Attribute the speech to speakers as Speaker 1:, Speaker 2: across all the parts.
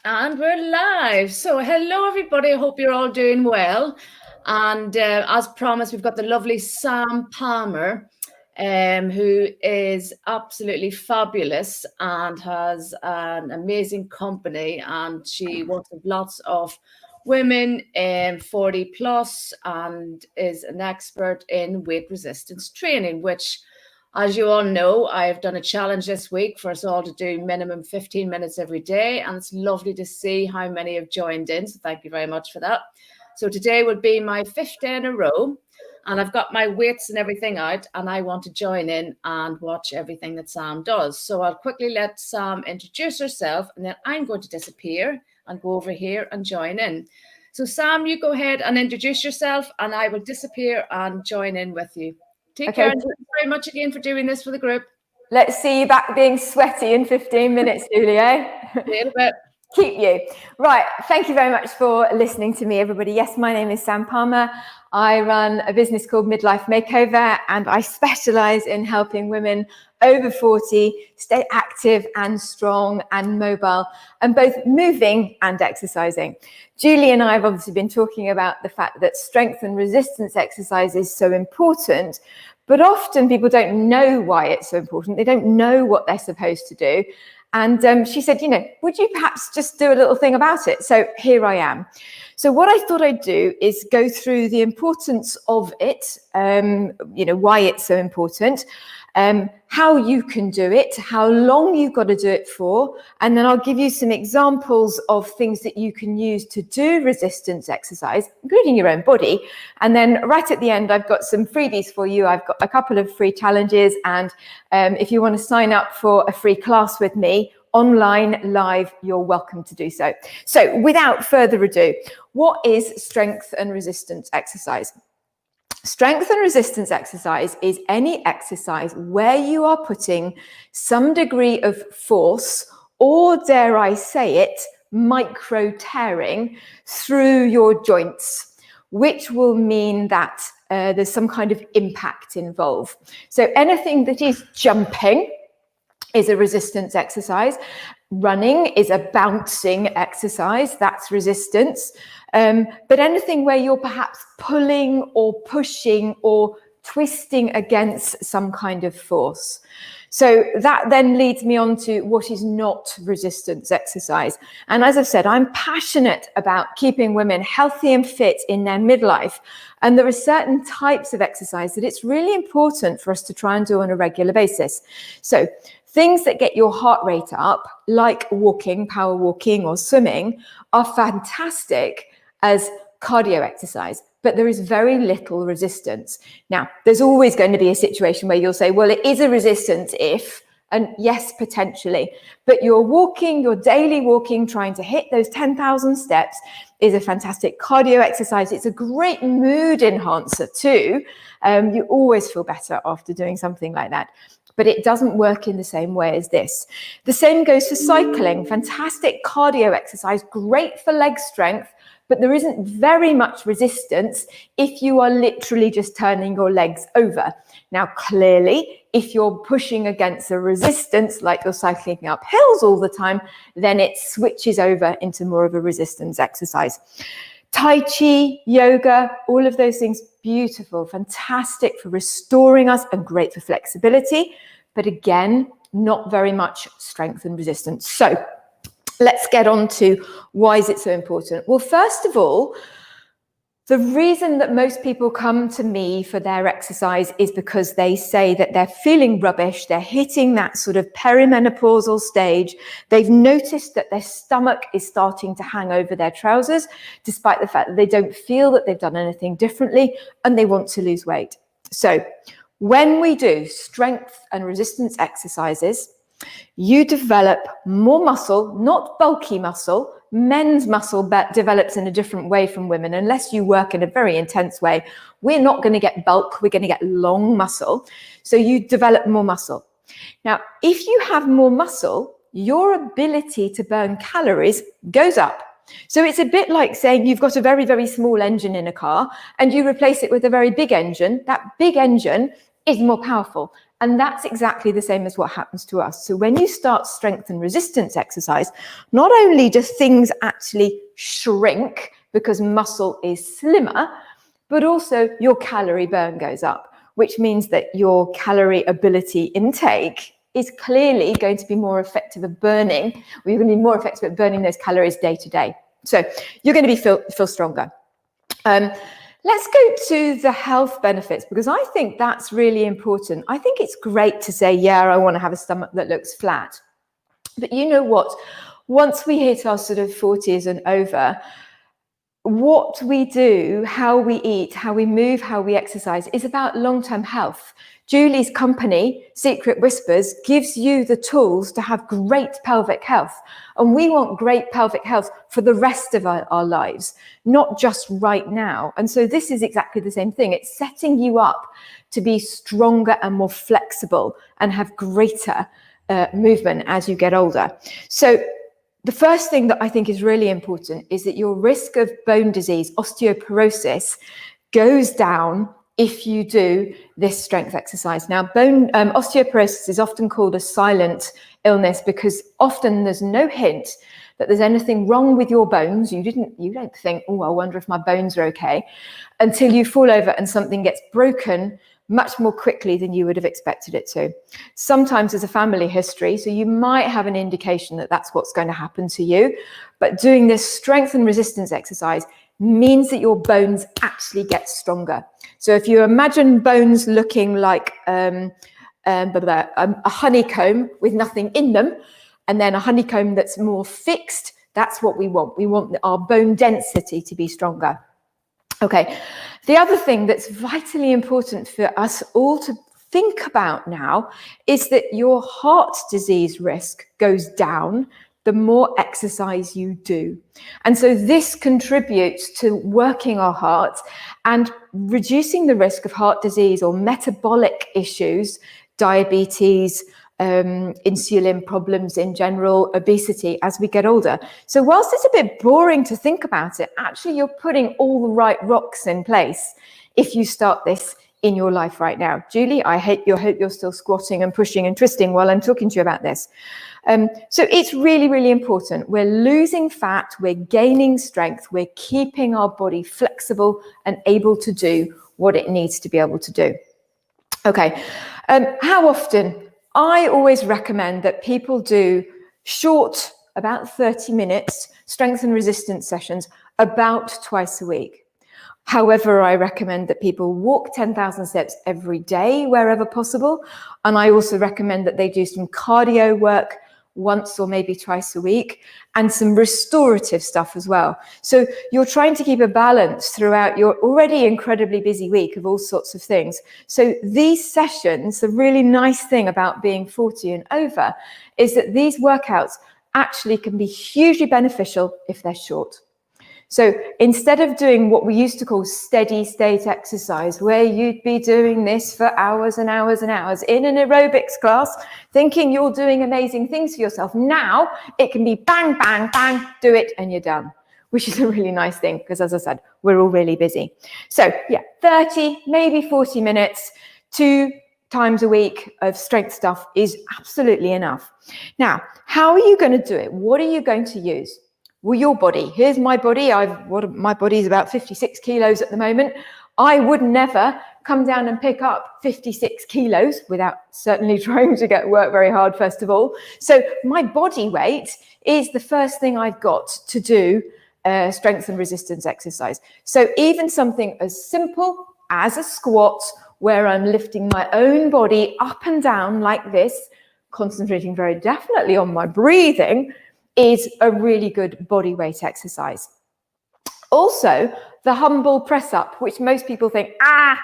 Speaker 1: And we're live. So, hello, everybody. I hope you're all doing well. And as promised, we've got the lovely Sam Palmer, who is absolutely fabulous and has an amazing company. And she works with lots of women 40 plus and is an expert in weight resistance training, which, as you all know, I've done a challenge this week for us all to do minimum 15 minutes every day. And it's lovely to see how many have joined in. So thank you very much for that. So today would be my 5th day in a row. And I've got my weights and everything out. And I want to join in and watch everything that Sam does. So I'll quickly let Sam introduce herself. And then I'm going to disappear and go over here and join in. So Sam, you go ahead and introduce yourself. And I will disappear and join in with you. Take care, and thank you very much again for doing this for the group.
Speaker 2: Let's see you back being sweaty in 15 minutes, Julie, eh?
Speaker 1: A little bit.
Speaker 2: Keep you. Right, thank you very much for listening to me, everybody. Yes, my name is Sam Palmer. I run a business called Midlife Makeover, and I specialise in helping women over 40 stay active and strong and mobile, and both moving and exercising. Julie and I have obviously been talking about the fact that strength and resistance exercise is so important, but often people don't know why it's so important. They don't know what they're supposed to do. And she said, would you perhaps just do a little thing about it? So here I am. So what I thought I'd do is go through the importance of it, why it's so important, how you can do it, how long you've got to do it for, and then I'll give you some examples of things that you can use to do resistance exercise, including your own body. And then right at the end, I've got some freebies for you. I've got a couple of free challenges, and if you want to sign up for a free class with me, online, live, you're welcome to do so. So without further ado, what is strength and resistance exercise? Strength and resistance exercise is any exercise where you are putting some degree of force, or dare I say it, micro tearing through your joints, which will mean that there's some kind of impact involved. So anything that is jumping is a resistance exercise. Running is a bouncing exercise, that's resistance. But anything where you're perhaps pulling or pushing or twisting against some kind of force. So that then leads me on to what is not resistance exercise. And as I've said, I'm passionate about keeping women healthy and fit in their midlife. And there are certain types of exercise that it's really important for us to try and do on a regular basis. So things that get your heart rate up, like walking, power walking or swimming, are fantastic as cardio exercise, but there is very little resistance. Now, there's always going to be a situation where you'll say, well, it is a resistance if, and yes, potentially, but your walking, your daily walking, trying to hit those 10,000 steps is a fantastic cardio exercise. It's a great mood enhancer too. You always feel better after doing something like that. But it doesn't work in the same way as this. The same goes for cycling. Fantastic cardio exercise, great for leg strength, but there isn't very much resistance if you are literally just turning your legs over. Now, clearly, if you're pushing against a resistance, like you're cycling up hills all the time, then it switches over into more of a resistance exercise. Tai Chi, yoga, all of those things, beautiful, fantastic for restoring us and great for flexibility. But again, not very much strength and resistance. So let's get on to why is it so important? Well, first of all, the reason that most people come to me for their exercise is because they say that they're feeling rubbish, they're hitting that sort of perimenopausal stage, they've noticed that their stomach is starting to hang over their trousers, despite the fact that they don't feel that they've done anything differently, and they want to lose weight. So when we do strength and resistance exercises, you develop more muscle, not bulky muscle. Men's muscle develops in a different way from women. Unless you work in a very intense way, we're not going to get bulk, we're going to get long muscle. So you develop more muscle. Now, if you have more muscle, your ability to burn calories goes up. So it's a bit like saying you've got a very, very small engine in a car and you replace it with a very big engine. That big engine is more powerful. And that's exactly the same as what happens to us. So when you start strength and resistance exercise, not only do things actually shrink because muscle is slimmer, but also your calorie burn goes up, which means that your calorie ability intake is clearly going to be more effective at burning, or you're going to be more effective at burning those calories day to day. So you're going to feel stronger. Let's go to the health benefits, because I think that's really important. I think it's great to say, yeah, I want to have a stomach that looks flat. But you know what? Once we hit our sort of 40s and over, what we do, how we eat, how we move, how we exercise is about long-term health. Julie's company, Secret Whispers, gives you the tools to have great pelvic health. And we want great pelvic health for the rest of our lives, not just right now. And so this is exactly the same thing. It's setting you up to be stronger and more flexible and have greater movement as you get older. So the first thing that I think is really important is that your risk of bone disease, osteoporosis, goes down if you do this strength exercise. Now, osteoporosis is often called a silent illness because often there's no hint that there's anything wrong with your bones. You don't think, oh, I wonder if my bones are okay, until you fall over and something gets broken much more quickly than you would have expected it to. Sometimes there's a family history, so you might have an indication that that's what's going to happen to you. But doing this strength and resistance exercise means that your bones actually get stronger. So if you imagine bones looking like a honeycomb with nothing in them, and then a honeycomb that's more fixed, that's what we want. We want our bone density to be stronger. Okay, the other thing that's vitally important for us all to think about now is that your heart disease risk goes down the more exercise you do. And so this contributes to working our heart and reducing the risk of heart disease or metabolic issues, diabetes, insulin problems in general, obesity as we get older. So whilst it's a bit boring to think about it, actually you're putting all the right rocks in place if you start this in your life right now. Julie, I hope you're still squatting and pushing and twisting while I'm talking to you about this. So it's really, really important. We're losing fat, we're gaining strength, we're keeping our body flexible and able to do what it needs to be able to do. Okay, how often? I always recommend that people do short, about 30 minutes, strength and resistance sessions about twice a week. However, I recommend that people walk 10,000 steps every day wherever possible. And I also recommend that they do some cardio work once or maybe twice a week, and some restorative stuff as well. So you're trying to keep a balance throughout your already incredibly busy week of all sorts of things. So these sessions, the really nice thing about being 40 and over is that these workouts actually can be hugely beneficial if they're short. So instead of doing what we used to call steady state exercise, where you'd be doing this for hours and hours and hours in an aerobics class, thinking you're doing amazing things for yourself, now it can be bang, bang, bang, do it and you're done, which is a really nice thing because, as I said, we're all really busy. So yeah, 30, maybe 40 minutes, 2 times a week of strength stuff is absolutely enough. Now, how are you going to do it? What are you going to use? Well, your body. Here's my body. My body is about 56 kilos at the moment. I would never come down and pick up 56 kilos without certainly trying to work very hard, first of all. So my body weight is the first thing I've got to do strength and resistance exercise. So even something as simple as a squat, where I'm lifting my own body up and down like this, concentrating very definitely on my breathing, is a really good body weight exercise. Also, the humble press up, which most people think,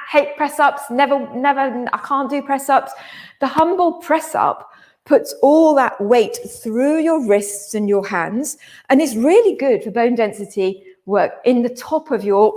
Speaker 2: hate press ups, never, I can't do press ups. The humble press up puts all that weight through your wrists and your hands and is really good for bone density work in the top of your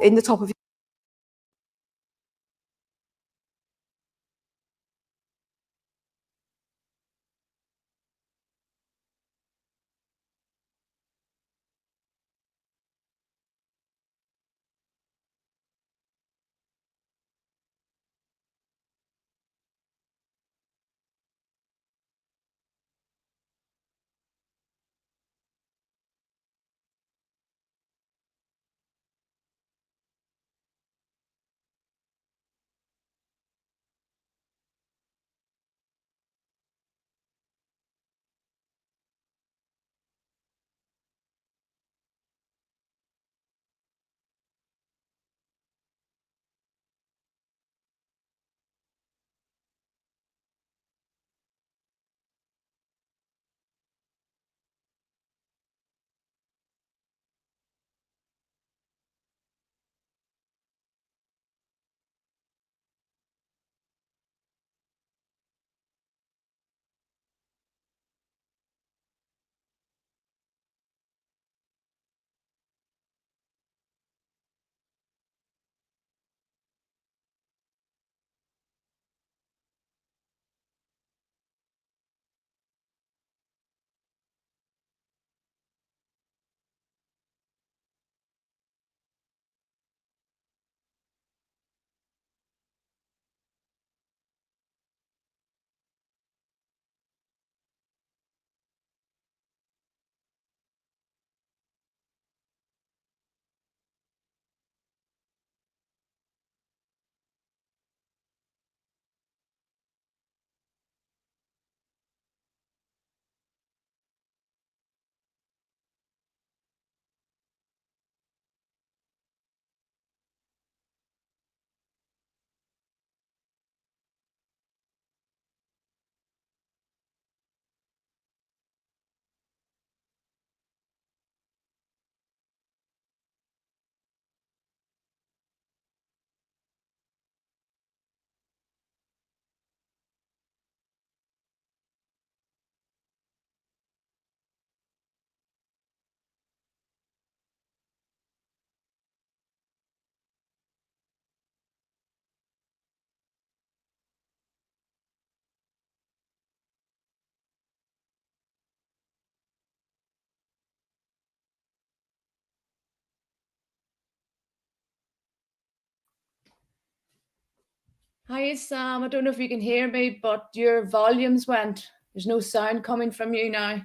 Speaker 1: Hi, Sam. I don't know if you can hear me, but your volumes went. There's no sound coming from you now.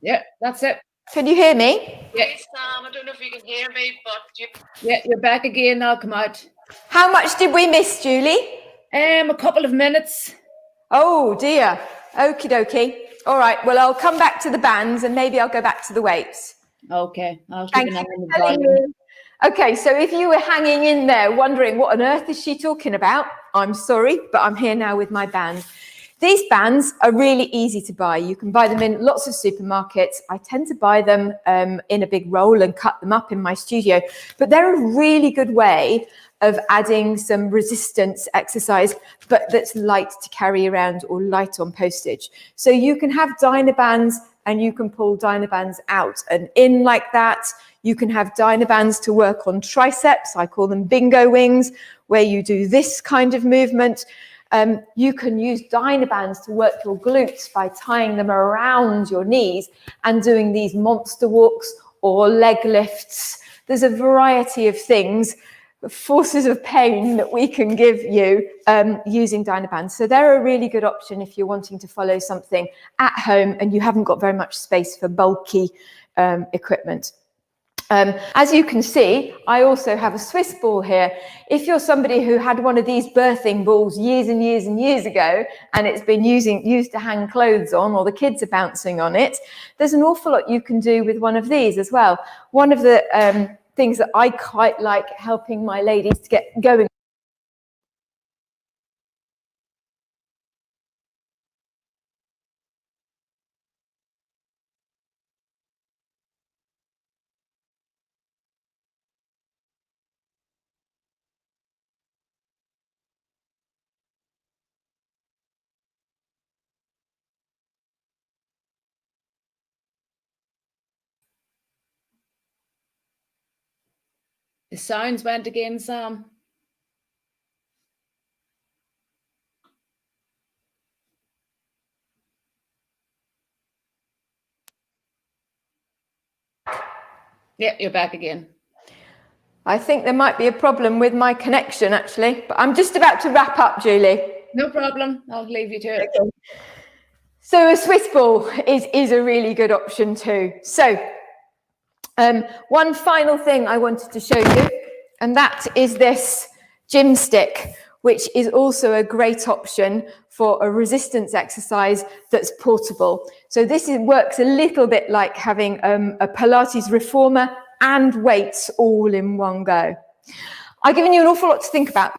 Speaker 1: Yeah, that's it.
Speaker 2: Can you hear me?
Speaker 1: Yeah, Sam. I don't know if you can hear me, but you're back again now. Come out.
Speaker 2: How much did we miss, Julie?
Speaker 1: A couple of minutes.
Speaker 2: Oh dear. Okie dokie. All right. Well, I'll come back to the bands and maybe I'll go back to the weights.
Speaker 1: Okay, I'll keep
Speaker 2: Thank
Speaker 1: an
Speaker 2: you
Speaker 1: eye
Speaker 2: for
Speaker 1: on the
Speaker 2: telling
Speaker 1: volume.
Speaker 2: me. Okay, so if you were hanging in there wondering what on earth is she talking about, I'm sorry, but I'm here now with my band. These bands are really easy to buy. You can buy them in lots of supermarkets. I tend to buy them in a big roll and cut them up in my studio, but they're a really good way of adding some resistance exercise, but that's light to carry around or light on postage. So you can have Dynabands and you can pull Dynabands out and in like that. You can have Dynabands to work on triceps. I call them bingo wings, where you do this kind of movement. You can use Dynabands to work your glutes by tying them around your knees and doing these monster walks or leg lifts. There's a variety of things, forces of pain that we can give you using Dynabands. So they're a really good option if you're wanting to follow something at home and you haven't got very much space for bulky equipment. As you can see, I also have a Swiss ball here. If you're somebody who had one of these birthing balls years and years and years ago, and it's been used to hang clothes on, or the kids are bouncing on it, there's an awful lot you can do with one of these as well. One of the things that I quite like helping my ladies to get going.
Speaker 1: The sounds went again, Sam. Yeah, you're back again.
Speaker 2: I think there might be a problem with my connection, actually, but I'm just about to wrap up, Julie.
Speaker 1: No problem. I'll leave you to it.
Speaker 2: Okay. So a Swiss ball is a really good option too. So one final thing I wanted to show you, and that is this gym stick, which is also a great option for a resistance exercise that's portable. So this works a little bit like having a Pilates reformer and weights all in one go. I've given you an awful lot to think about.